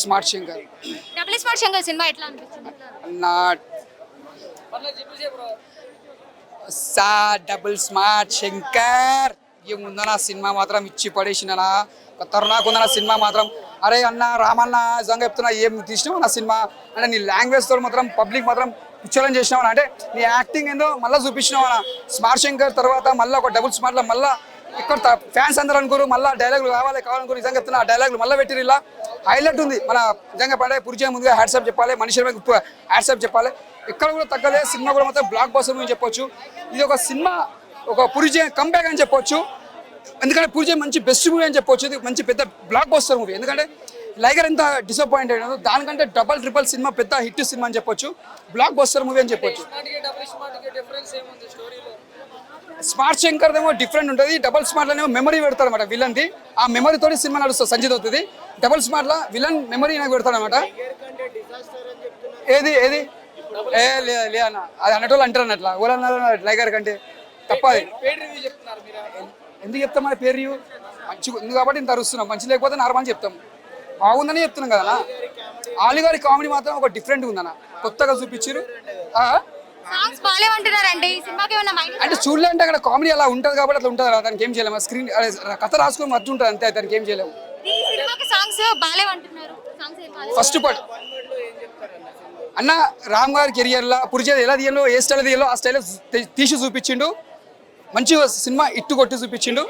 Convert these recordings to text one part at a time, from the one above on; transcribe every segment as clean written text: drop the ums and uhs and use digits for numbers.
Smart Shankar. Double smart Shankar cinema ఎట్లా అనిపించింది? నా సా డబుల్ స్మార్ట్ శంకర్ ఏముందన్న సినిమా మాత్రం ఇచ్చి పడేసిన తరుణాకుందన్న సినిమా మాత్రం. అరే అన్న రామన్న నిజంగా చెప్తున్నా, ఏం తీసినావు నా సినిమా అంటే నీ లాంగ్వేజ్తో మాత్రం పబ్లిక్ మాత్రం పిక్చర్లను చేసినావు అంటే నీ యాక్టింగ్ ఏందో మళ్ళీ చూపించినావు అన్న. స్మార్ట్ శంకర్ తర్వాత మళ్ళీ ఒక డబుల్ స్మార్ట్లో మళ్ళీ ఇక్కడ ఫ్యాన్స్ అందరూ అనుకోరు మళ్ళీ డైలాగులు కావాలనుకోరు. నిజంగా చెప్తున్నా ఆ డైలాగులు మళ్ళీ పెట్టిరు. ఇలా హైలైట్ ఉంది. మన నిజంగా పడే పురిచే ముందుగా హ్యాట్సాప్ చెప్పాలి, మనిషి హ్యాట్సాప్ చెప్పాలి. ఎక్కడ కూడా తగ్గలే. సినిమా కూడా మొత్తం బ్లాక్ బస్టర్ మూవీ చెప్పొచ్చు. ఇది ఒక సినిమా, ఒక పురిచే కంబ్యాక్ అని చెప్పొచ్చు. ఎందుకంటే పురిచే మంచి బెస్ట్ మూవీ అని చెప్పొచ్చు. ఇది మంచి పెద్ద బ్లాక్ బస్టర్ మూవీ. ఎందుకంటే లైగర్ ఎంత డిసప్పాయింట్ అయినదో దానికంటే డబల్ ట్రిపుల్ సినిమా పెద్ద హిట్ సినిమా అని చెప్పొచ్చు. బ్లాక్ బస్టర్ మూవీ అని చెప్పొచ్చు. స్మార్ట్ శంకర్ ఏమో డిఫరెంట్ ఉంటుంది. డబల్ స్మార్ట్ లోనేమో మెమరీ పెడతాడు అనమాట విలన్ది. ఆ మెమరీ తోటి సినిమా నడుస్తుంది, సంజిత్ అవుతుంది. డబల్ స్మార్ట్ లా విలన్ మెమరీ నాకు పెడతాడు అనమాట. ఏది ఏది లే అన్న, అది అన్నటోళ్ళు అంటారు అన్నట్లా. ఓలన్నారు లైగర్ కంటే తప్పది. ఎందుకు చెప్తాం మన పేరు రివ్యూ మంచిగా ఉంది కాబట్టి ఇంత అరుస్తున్నాం. మంచి లేకపోతే నార్మల్ చెప్తాం. బాగుందని చెప్తున్నాం కదా. ఆలిగారి కామెడీ మాత్రం ఒక డిఫరెంట్ ఉందన్న, కొత్తగా చూపించారు. సాంగ్స్ బాలేవంటున్నారండి. ఈ సినిమాకి ఏమైనా మైనస్? అంటే చూడలేంటే అక్కడ కామెడీ అలా ఉంటుంది కాబట్టి అట్లా ఉంటుంది. దానికి ఏం చేయలేము. స్క్రీన్ కథ రాసుకొని మర్చి ఉంటుంది అంతే, దానికి ఏం చేయలేము. ఈ సినిమాకి సాంగ్స్ బాలేవంటున్నారు. సాంగ్స్ ఏం బాలేవు. ఫస్ట్ పార్ట్ అన్న రామ్ గారి కెరియర్లో పురిచేది ఎలా తీయాలో, ఏ స్టైల్ తీయాలో ఆ స్టైల్ తీసి చూపించిండు. మంచిగా సినిమా ఇట్టు కొట్టి చూపించిండు.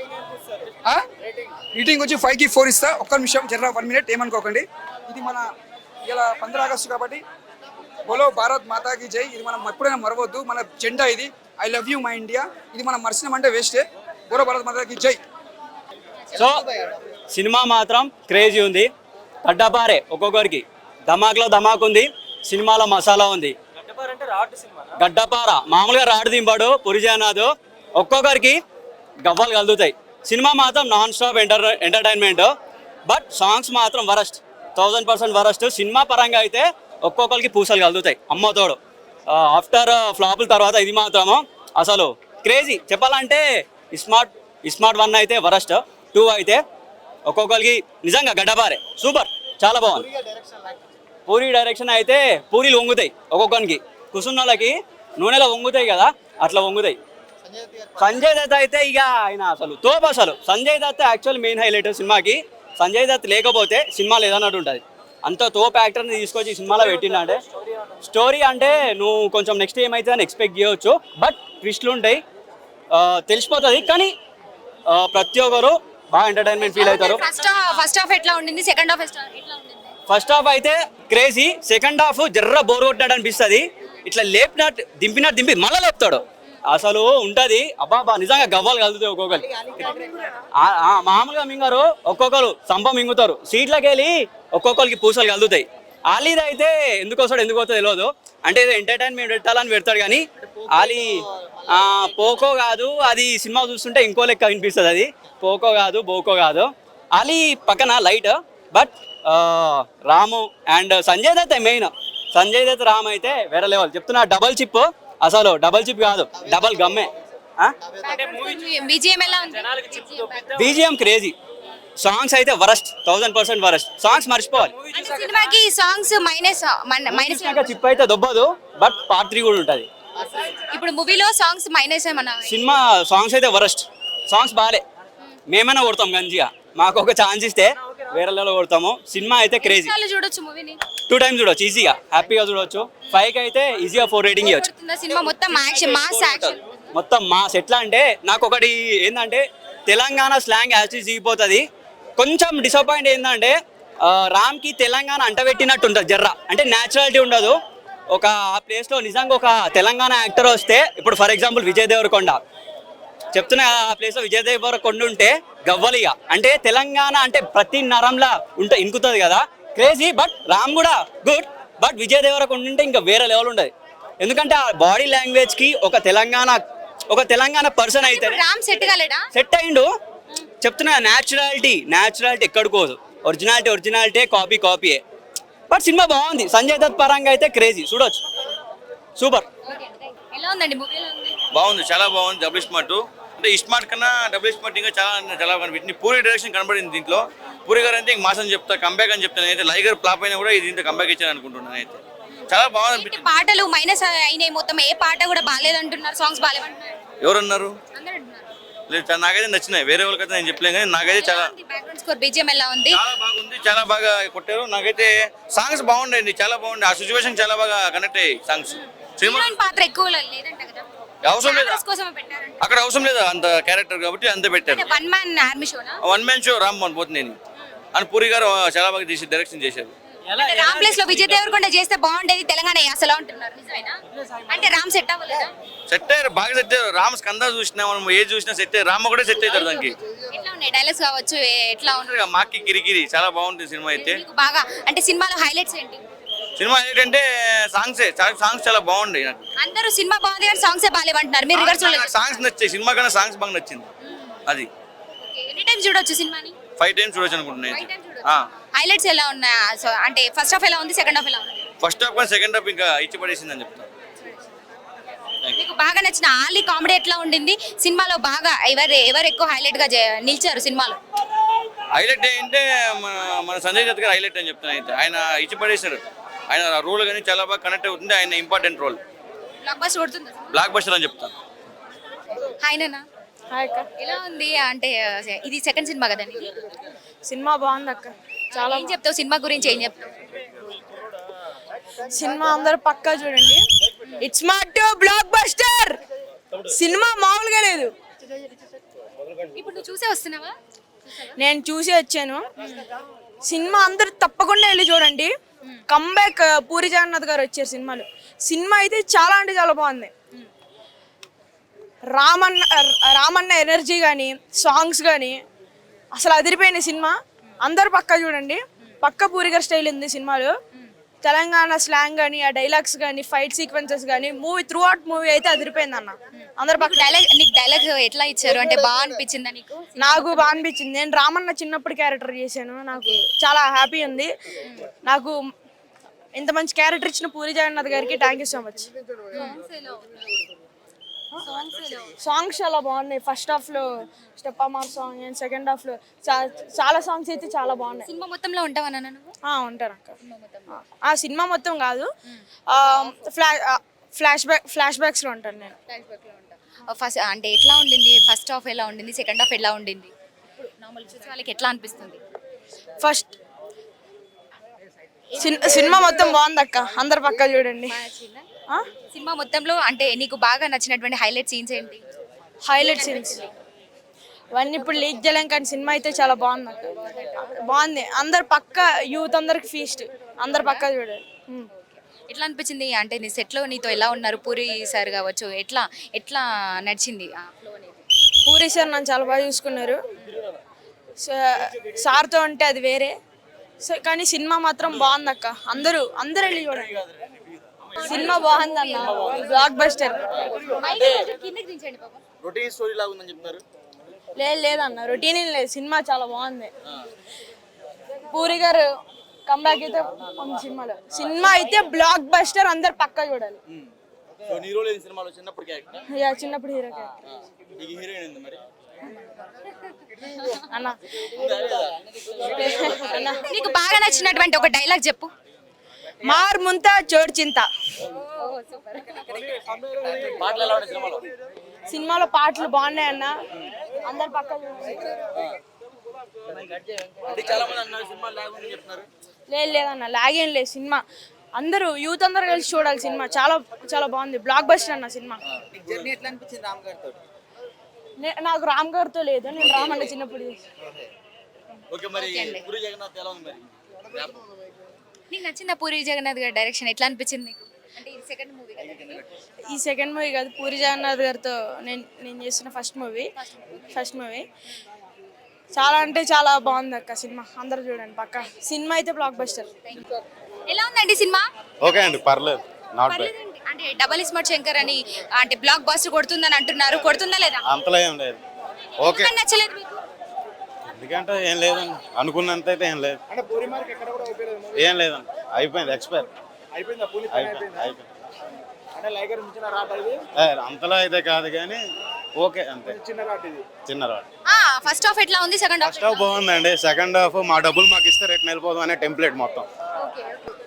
రేటింగ్ వచ్చి 5కి 4 ఇస్తా. ఒక్క నిమిషం జర్రా 1 మినిట్ ఏమనుకోకండి. ఇది మన ఇలా 15 ఆగస్టు కాబట్టి బోలో భారత్ మాతాకి జై. ఇది మనం ఎప్పుడైనా మరవద్దు. మన జెండా ఇది. I love you my India. ఇది మనం మర్చినామంటే వేస్టే. బోలో భారత్ మాతాకి జై. సో సినిమా మాత్రం క్రేజీ ఉంది. గడ్డపారే ఒక్కొక్కరికి. ధమాక్లో ధమాక్ ఉంది, సినిమాలో మసాలా ఉంది. గడ్డపార మామూలుగా రాడు దింపాడు పురిజానాథ్. ఒక్కొక్కరికి గవ్వలు కలుగుతాయి. సినిమా మాత్రం non stop entertainment. But songs మాత్రం వరస్ట్, 1000% వరస్ట్. సినిమా పరంగా అయితే ఒక్కొక్కరికి పూసలు కలుగుతాయి అమ్మతోడు. ఆఫ్టర్ ఫ్లాపుల తర్వాత ఇది మాత్రము అసలు క్రేజీ. చెప్పాలంటే స్మార్ట్ 1 అయితే వరస్ట్, 2 అయితే ఒక్కొక్కరికి నిజంగా గడ్డపారే సూపర్, చాలా బాగుంది. పూరి డైరెక్షన్ అయితే పూరీలు వంగుతాయి ఒక్కొక్కరికి. కుసున్నోళ్ళకి నూనెలో వంగుతాయి కదా, అట్లా వంగుతాయి. సంజయ్ దత్ అయితే ఇక ఆయన అసలు తోపు. అసలు Sanjay Dutt actual main highlight సినిమాకి. సంజయ్ దత్ లేకపోతే సినిమా లేదన్నట్టు ఉంటుంది. అంత తోపు యాక్టర్ని తీసుకొచ్చి సినిమాలో పెట్టిండే. స్టోరీ అంటే నువ్వు కొంచెం నెక్స్ట్ ఏమైతే అని ఎక్స్పెక్ట్ చేయవచ్చు. బట్ ట్విస్ట్లు ఉంటాయి, తెలిసిపోతుంది. కానీ ప్రతి ఒక్కరు బాగా ఎంటర్టైన్మెంట్ ఫీల్ అవుతారు. ఫస్ట్ హాఫ్ ఎట్లా ఉండింది? సెకండ్ హాఫ్ ఎట్లా ఉండింది? ఫస్ట్ హాఫ్ అయితే క్రేజీ. సెకండ్ హాఫ్ జర్ర బోర్ కొట్టాడు అనిపిస్తుంది. ఇట్లా దింపినట్టు దింపి మళ్ళీ లేపుతాడు. అసలు ఉంటుంది అబ్బాబా, నిజంగా గవ్వలు కలుగుతాయి ఒక్కొక్కరు. మామూలుగా మింగారు, ఒక్కొక్కరు సంప మింగుతారు. సీట్లకి వెళ్ళి ఒక్కొక్కరికి పూసలు కలుగుతాయి. ఆలీది అయితే ఎందుకు వస్తాడు ఎందుకు వస్తుందో తెలియదు. అంటే ఏదో ఎంటర్టైన్మెంట్ పెట్టాలని పెడతాడు కానీ ఆలీ పోకో కాదు. అది సినిమా చూస్తుంటే ఇంకో లెక్క వినిపిస్తుంది. అది పోకో కాదు, బోకో కాదు. ఆలీ పక్కన light. But Ramu and Sanjay Dutt main. Sanjay Dutt Ram అయితే వేరే లెవెల్. చెప్తున్నా డబల్ చిప్. అసలు డబల్ చిప్ కాదు, డబల్ గమ్మే. BGM crazy. సాంగ్స్ అయితే వరస్ట్, 1000% వరస్ట్. సాంగ్స్ మర్చిపోవాలి. సినిమాకి సాంగ్స్ మైనస్ చిప్ అయితే దొబ్బదు. బట్ పార్ట్ 3 కూడా ఉంటుంది. ఇప్పుడు మూవీలో సాంగ్స్ మైనస్ ఏమన్నా? సినిమా సాంగ్స్ అయితే వరస్ట్. సాంగ్స్ బాగాలే. మేమైనా కొడతాం గంజిగా. మాకు ఒక ఛాన్స్ ఇస్తే వేరే లెవెల్లో కొడతాము. సినిమా అయితే క్రేజీ. చూడొచ్చు మూవీని 2 టైమ్స్ చూడొచ్చు ఈజీగా, హ్యాపీగా చూడొచ్చు. 5కి అయితే ఈజీగా 4 రేటింగ్ ఇవ్వచ్చు. సినిమా మొత్తం మాస్ యాక్షన్, మొత్తం మాస్. ఎట్లా అంటే నాకు ఒకటి ఏంటంటే తెలంగాణ స్లాంగ్ యాక్చువల్లీ దిగిపోతుంది. కొంచెం డిసప్పాయింట్ ఏంటంటే రామ్కి తెలంగాణ అంటబెట్టినట్టు ఉంటుంది జర్రా. అంటే న్యాచురాలిటీ ఉండదు. ఒక ఆ ప్లేస్లో నిజంగా ఒక తెలంగాణ యాక్టర్ వస్తే, ఇప్పుడు ఫర్ ఎగ్జాంపుల్ విజయ్ దేవరకొండ చెప్తున్నా, ఆ ప్లేస్లో విజయ్ దేవరకొండ ఉంటే గవ్వలిగా. అంటే తెలంగాణ అంటే ప్రతి నరంలా ఇంకుతుంది కదా, క్రేజీ. బట్ రామ్ కూడా గుడ్. బట్ విజయ్ దేవరకొండ ఉంటే ఇంకా వేరే లెవెల్ ఉండదు. ఎందుకంటే ఆ బాడీ లాంగ్వేజ్కి ఒక తెలంగాణ పర్సన్ అయితే సెట్ అయిండు. చెప్తున్నా న్యాచురాలిటీ ఎక్కడికోదు. ఒరిజినాలిటీ కాపీయే. బట్ సినిమా బాగుంది. సంజయ్ దత్ పరంగా అయితే క్రేజీ, చూడొచ్చు. సూపర్. ఎలా ఉందండి మూవీ? బాగుంది, చాలా బాగుంది. డబుల్ స్మార్ట్ అంటే ఇస్మార్ట్ కన్నా డబుల్ స్మార్ట్ ఇంకా చాలా కనిపించింది. పూరి డైరెక్షన్ కనబడింది దీంట్లో. పూరి గారు అంటే ఇంక మాసం చెప్తా, కంబ్యాక్ అని చెప్తాను. అయితే లైగర్ ఫ్లాప్ అయినా కూడా ఇది ఇంత కంబ్యాక్ ఇచ్చాను అనుకుంటున్నాను. అయితే చాలా బాగా ఏంటి పాటలు మైనస్ అయినాయి మొత్తం, ఏ పాట కూడా బాగాలేదు అంటున్నారు, సాంగ్స్ బాగాలేవంటున్నారు ఎవరన్నారు? అందరూ అంటున్నారు. లేదు, నాకైతే నచ్చినాయి. వేరే వాళ్ళకైతే నేను చెప్పలేను కానీ నాకైతే చాలా బ్యాక్గ్రౌండ్ స్కోర్ బీజిఎం ఎలా ఉంది? చాలా బాగుంది, చాలా బాగా కొట్టారు. నాకైతే సాంగ్స్ బాగుండండి, చాలా బాగుంది. ఆ సిచ్యువేషన్ చాలా బాగా కనెక్ట్ అయ్యాయి సాంగ్స్. సినిమా హీరోయిన్ పాత్ర ఎక్కువ లేదంట కదా, అవసరం లేదు, Actors కోసమే పెట్టారంట. అక్కడ అవసరం లేదు అంత క్యారెక్టర్ కాబట్టి అంతే పెట్టారు. వన్ మ్యాన్ ఆర్మీ షోనా? One man show Ram Mohan పోతుంది నేను అని పూరి గారు చాలా బాగా తీసి డైరెక్షన్ చేశారు. అంటే రామ్ ప్లేస్ లో విజయ్ దేవరకొండ చేస్తే బాగుండేది తెలంగాణ అసలు అంటున్నారు, నిజమేనా? అంటే రామ్ సెట్ అవ్వలేదా? సెట్ అయ్యారు, బాగా సెట్ అయ్యారు. రామ్ స్కంద చూసినా మనం ఏది చూసినా సెట్ అయ్యారు. రామ్ కూడా సెట్ అవుతారు దానికి. ఎట్లా ఉన్నాయి డైలాగ్స్ కావచ్చు, ఎట్లా ఉంది? మాకి గిరిగిరి చాలా బాగుంటుంది సినిమా అయితే. మీకు బాగా అంటే సినిమాలో హైలైట్స్ ఏంటి? సినిమా ఏంటంటే సాంగ్స్ చాలా బాగుంటాయి. నాకు అందరూ సినిమా బాగుంది కానీ సాంగ్స్ బాగాలేవంటున్నారు, మీరు రివర్స్ సాంగ్స్ నచ్చాయి. సినిమా కన్నా సాంగ్స్ బాగా నచ్చింది. అది ఎనీ టైం చూడొచ్చు సినిమాని? 5 times చూడొచ్చు అనుకుంటున్నాను. హైలైట్స్ ఎలా ఉన్నాయి? సో అంటే ఫస్ట్ హాఫ్ ఎలా ఉంది, సెకండ్ హాఫ్ ఎలా ఉంది? ఫస్ట్ హాఫ్ కానీ సెకండ్ హాఫ్ ఇంకా ఇచ్చి పడేసింది అని చెప్తాను. మీకు బాగా నచ్చిన ఆలీ కామెడీ ఎట్లా ఉండింది సినిమాలో? బాగా ఎవరు ఎక్కువ హైలైట్ గా నిలిచారు సినిమాలో? హైలైట్ ఏంటంటే మన సంజయ్ దత్ గారు హైలైట్ అని చెప్తాను. అయితే ఆయన ఇచ్చి పడేశారు. ఆయన రోల్ కానీ చాలా బాగా కనెక్ట్ అవుతుంది. ఆయన ఇంపార్టెంట్ రోల్. బ్లాక్ బస్టర్ కొడుతుంది, బ్లాక్ బస్టర్ అని చెప్తాను. హాయ్నా ఎలా ఉంది? అంటే ఇది సెకండ్ సినిమా కదా నీది? సినిమా బాగుంది అక్క. చాలా ఏం చెప్తావు సినిమా గురించి, ఏం చెప్తావు? సినిమా అందరూ పక్కా చూడండి. It's smart block buster. Cinema మామూలుగా లేదు. ఇప్పుడు నువ్వు చూసే వస్తున్నావా? నేను చూసి వచ్చాను. సినిమా అందరూ తప్పకుండా వెళ్ళి చూడండి. కంబ్యాక్ పూరి జగన్నాథ్ గారు వచ్చారు సినిమాలో. సినిమా అయితే చాలా అంటే చాలా బాగుంది. రామన్న ఎనర్జీ కానీ సాంగ్స్ కానీ అసలు అదిరిపోయిన సినిమా. అందరు పక్కా చూడండి. పక్క పూరి గారి స్టైల్ ఉంది సినిమాలో. తెలంగాణ స్లాంగ్ కానీ, ఆ డైలాగ్స్ కానీ, ఫైట్ సీక్వెన్సెస్ కానీ, మూవీ త్రూ అవుట్ మూవీ అయితే అదిరిపోయింది అన్న. అందరు పక్క నీకు డైలాగ్ ఎట్లా ఇచ్చారు? అంటే బాగా అనిపించిందా నీకు? నాకు బాగా అనిపించింది. నేను రామన్న చిన్నప్పుడు క్యారెక్టర్ చేశాను. నాకు చాలా హ్యాపీ ఉంది. నాకు ఇంత మంచి క్యారెక్టర్ ఇచ్చిన పూరి జగన్నాథ్ గారికి thank you so much. Songs చాలా బాగున్నాయి. ఫస్ట్ హాఫ్ లో స్టెప్ అమార్ సాంగ్ అండ్ సెకండ్ హాఫ్ లో చాలా సాంగ్స్ అయితే చాలా బాగున్నాయి. సినిమా మొత్తంలో ఉంటావా నువ్వు? ఉంటాను అక్క. ఆ సినిమా మొత్తం కాదు, ఫ్లాష్ బ్యాక్స్ లో ఉంటాను నేను. ఫస్ట్ అంటే ఎట్లా ఉండింది? ఫస్ట్ హాఫ్ ఎలా ఉండింది, సెకండ్ హాఫ్ ఎలా ఉండింది? నార్మల్ చూసే వాళ్ళకి ఎట్లా అనిపిస్తుంది? ఫస్ట్ సినిమా మొత్తం బాగుంది అక్క. అందరు పక్కా చూడండి. సినిమా మొత్తంలో అంటే నీకు బాగా నచ్చినటువంటి హైలైట్ సీన్స్ ఏంటి? హైలైట్ సీన్స్ ఇవన్నీ ఇప్పుడు లీక్ చేయలేం కానీ సినిమా అయితే చాలా బాగుంది అక్క. బాగుంది. అందరు పక్క యూత్ అందరికి ఫీస్ట్. అందరు పక్కా చూడాలి. ఎట్లా అనిపించింది? అంటే నీ సెట్లో నీతో ఎలా ఉన్నారు? పూరి సార్ కావచ్చు, ఎట్లా ఎట్లా నడిచింది ఆ ఫ్లో అనేది? పూరి సార్ నన్ను చాలా బాగా చూసుకున్నారు. సార్తో అంటే అది వేరే. కానీ సినిమా మాత్రం బాగుంది అక్క. అందరూ వెళ్ళి చూడండి. సినిమా బాగుంది అన్న. Block buster. రొటీన్ స్టోరీ లాగా ఉందని చెప్తారు. లేదన్న, రొటీన్ ఏం లేదు. సినిమా చాలా బాగుంది. పూరి గారు కంబ్యాక్ అయితే ఉంది సినిమాలో. సినిమా అయితే బ్లాక్ బస్టర్. అందరు పక్కా చూడాలి. చిన్నప్పుడు హీరో అన్న. నీకు బాగా నచ్చినటువంటి ఒక డైలాగ్ చెప్పు. మార్ ముంతా చోడ్ చింత. సినిమాలో పాటలు బాగున్నాయి అన్న. అందరు పక్క లేదన్న, లాగేం లేదు. సినిమా అందరూ యూత్ అందరు కలిసి చూడాలి. సినిమా చాలా చాలా బాగుంది. బ్లాక్ బస్టర్ అన్న సినిమా. నాకు రామ్ గారితో లేదు. నేను రామ్ అన్న చిన్నప్పుడు. నీకు నచ్చిందా పూరి జగన్నాథ్ గారి డైరెక్షన్? ఎట్లా అనిపించింది నీకు? అంటే ఇది సెకండ్ మూవీ కదా? ఈ సెకండ్ మూవీ కాదు, పూరి జగన్నాథ్ గారితో నేను చేసిన ఫస్ట్ మూవీ. చాలా అంటే చాలా బాగుంది అక్క సినిమా. అందరూ చూడండి పక్క. సినిమా అయితే బ్లాక్ బస్టర్. ఎలా ఉందండి సినిమా? ఓకే అండి, పర్లేదు. పర్లేదండి. అంటే డబల్ స్మార్ట్ శంకర్ అని అంటే బ్లాక్ బస్టర్ కొడుతుందని అంటున్నారు. కొడుతుందా లేదా? అంతలో ఏం లేదు. ఓకే, ఎందుకని నచ్చలేదు మీకు? ఎందుకంటే ఏం లేదండి, అనుకున్నంత అయితే ఏం లేదు. ఏం లేదండి, అయిపోయింది. ఎక్స్పైర్ అయిపోయింది. అంతలో అయితే కాదు కానీ ఓకే అంతే. చిన్న రాడ్. ఫస్ట్ హాఫ్ ఎట్లా ఉంది, సెకండ్ హాఫ్ ఫస్ట్ హాఫ్ బాగుందండి, సెకండ్ హాఫ్ మా డబ్బులు మాకు ఇస్తే రేట్ వెళ్ళిపోదాం అనే టెంప్లెట్ మొత్తం.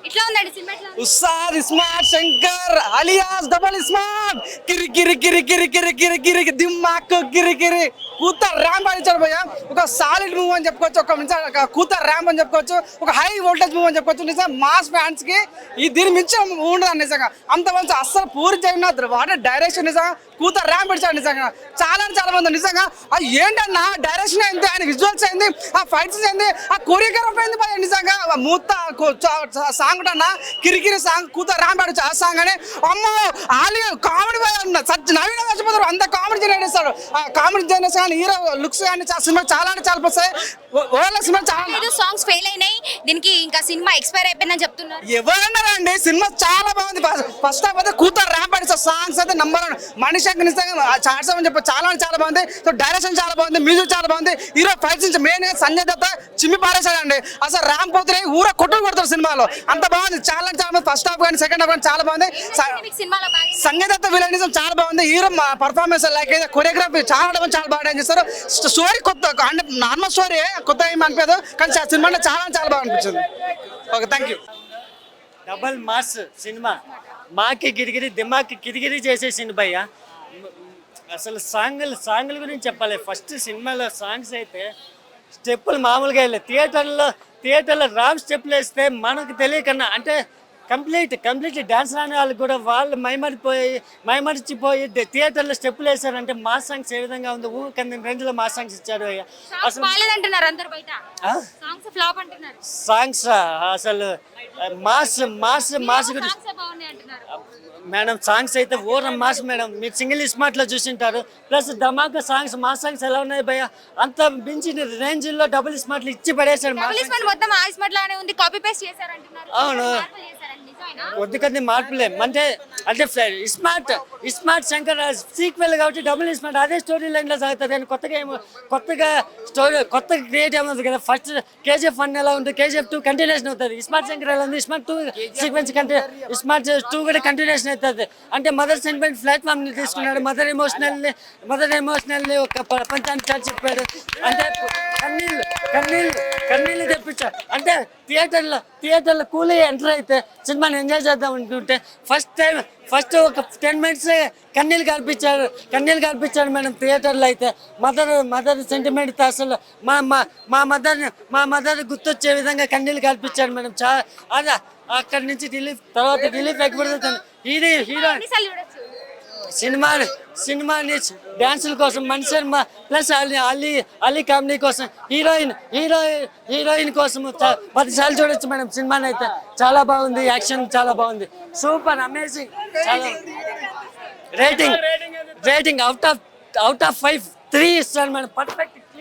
ఇట్లా ఉందండి సినిమా ఎట్లా ఉంది? Ustaad smart Shankar alias double smart కిరి కిరి కిరి కిరి కిరి కిరి కిరి దిమ్మాక్ కిరి కిరి కూత ర్యాంప్ అని భయ్య. ఒక సాలిడ్ మూవ్ అని చెప్పుకోవచ్చు, ఒక కూత ర్యాంప్ అని చెప్పుకోవచ్చు, ఒక హై వోల్టేజ్ మూవ్ అని చెప్పుకోవచ్చు. నిజంగా మాస్ ఫ్యాన్స్ కి ఈ దీని మించి ఉండదు నిజంగా. అంత మంచి అస్సలు పూరి జగన్నాథ్ వాడే డైరెక్షన్ నిజంగా కూత ర్యాంప్ ఇచ్చాడు నిజంగా. చాలా చాలా మంది నిజంగా అది ఏంటన్నా డైరెక్షన్ అయింది, ఆయన విజువల్స్ అయింది, ఆ ఫైట్స్ అయింది, ఆ కొరియోగ్రాఫ్ అయింది భయ్య. నిజంగా మూత సాంగ్ అన్న కిరికిరి సాంగ్ కూత ర్యాంప్ ఆడచ్చు ఆ సాంగ్ అని. అమ్మో ఆలి కామెడీ నవీన చచ్చిపోతారు, అంత కామెడీ జనరేట్ చేస్తాడు. ఆ కామెడీ జనరేషన్ కానీ హీరో లుక్స్ కానీ సినిమా చాలా అంటే చాలా వస్తాయి. సినిమా చాలా సాంగ్స్ ఫెయిల్ అయినాయి, దీనికి ఇంకా సినిమా ఎక్స్పైర్ అయిపోయిందని చెప్తున్నారు. ఎవరన్నారండి? సినిమా చాలా బాగుంది. ఫస్ట్ హాఫ్ అయితే కూత ర్యాంప్ ఆడిస్తారు, సాంగ్స్ అయితే నంబర్ 1. మనిషి చాట్స్ అని చెప్పి చాలా అంటే చాలా బాగుంది. సో డైరెక్షన్ చాలా బాగుంది, మ్యూజిక్ చాలా బాగుంది, హీరో ఫైట్స్ నుంచి మెయిన్ సంజయ్ దత్త చిమ్మి పారేశాడండి. అసలు ర్యాంప్ పోతే ఊర కొట్టుకు కొడతారు సినిమాలో, అంత బాగుంది. చాలా అంటే చాలా బాగుంది. ఫస్ట్ హాఫ్ కానీ సెకండ్ హాఫ్ కానీ చాలా బాగుంది. సంజయ్ దత్త విలనిజం చాలా బాగుంది. హీరో పర్ఫార్మెన్స్ లైక్ కొరియోగ్రఫీ చాలా చాలా బాగా చేస్తారు. స్టోరీ కొత్త అంటే నార్మల్ స్టోరీ, కొత్త ఏం అనిపించదు, కానీ సినిమా చాలా చాలా బాగా అనిపించింది. Okay, thank you. Double mass cinema, మాకి గిరిగిరి దిమాకి కిరిగిరి చేసేసింది భయ్య. అసలు సాంగుల గురించి చెప్పాలి. ఫస్ట్ సినిమాలో సాంగ్స్ అయితే స్టెప్పులు మామూలుగా వెళ్ళాయి. థియేటర్లో రామ్ స్టెప్పులు వేస్తే మనకు తెలియకన్నా అంటే కంప్లీట్ డ్యాన్స్ రాని వాళ్ళకి కూడా వాళ్ళు మైమరిచిపోయి థియేటర్లో స్టెప్పులు వేసారంటే మాస్ సాంగ్స్ ఏ విధంగా ఉంది, ఊరికంది రేంజ్లో మాస్ సాంగ్స్ ఇచ్చారు. అసలు సాంగ్స్ అసలు మాస్ గురించి మేడం, సాంగ్స్ అయితే ఓరం మాస్ మేడం. మీరు సింగిల్ స్మార్ట్లో చూసింటారు. ప్లస్ ధమాకా సాంగ్స్, మాస్ సాంగ్స్ ఎలా ఉన్నాయి భయ్య, అంత మించిన రేంజ్లో డబుల్ స్మార్ట్లు ఇచ్చి పడేశారు. అవును, కొద్ది మార్పులే అంటే స్మార్ట్ శంకర్ సీక్వెల్ కాబట్టి డబుల్ స్మార్ట్ అదే స్టోరీ లైన్లో సాగుతుంది. అని కొత్తగా క్రియేట్ ఏమవుతుంది కదా. ఫస్ట్ KGF 1 ఎలా ఉంది, KGF 2 కంటిన్యూషన్ అవుతుంది. స్మార్ట్ శంకర్ ఎలా ఉంది, స్మార్ట్ 2 సీక్వెన్స్ స్మార్ట్ 2 కూడా కంటిన్యూషన్ అవుతుంది. అంటే మదర్ సెంటిమెంట్ ప్లాట్ఫామ్ ని తీసుకున్నాడు, మదర్ ఎమోషనల్ ఒక ప్రపంచాన్ని చాటి చెప్పాడు. అంటే కన్నీళ్ళు తెప్పించాడు. అంటే థియేటర్లో కూలీ ఎంటర్ అయితే సినిమాని ఎంజాయ్ చేద్దాం అనుకుంటే ఫస్ట్ ఒక 10 minutes కన్నీళ్ళు కల్పించాడు మేడం. థియేటర్లో అయితే మదర్ సెంటిమెంట్ అసలు మా మదర్ గుర్తొచ్చే విధంగా కన్నీళ్ళు కల్పించాడు మేడం. అదే అక్కడి నుంచి రిలీఫ్ ఎక్కబడుతుంది. హీరో సినిమాని డాన్సుల కోసం మణిశర్మ ప్లస్ అలీ కామెడీ కోసం హీరోయిన్ కోసం 10 సార్లు చూడొచ్చు మేడం. సినిమాని అయితే చాలా బాగుంది, యాక్షన్ చాలా బాగుంది, సూపర్ అమేజింగ్. చాలా రేటింగ్ అవుట్ ఆఫ్ 5 3 ఇస్తాను మేడం. పర్ఫెక్ట్.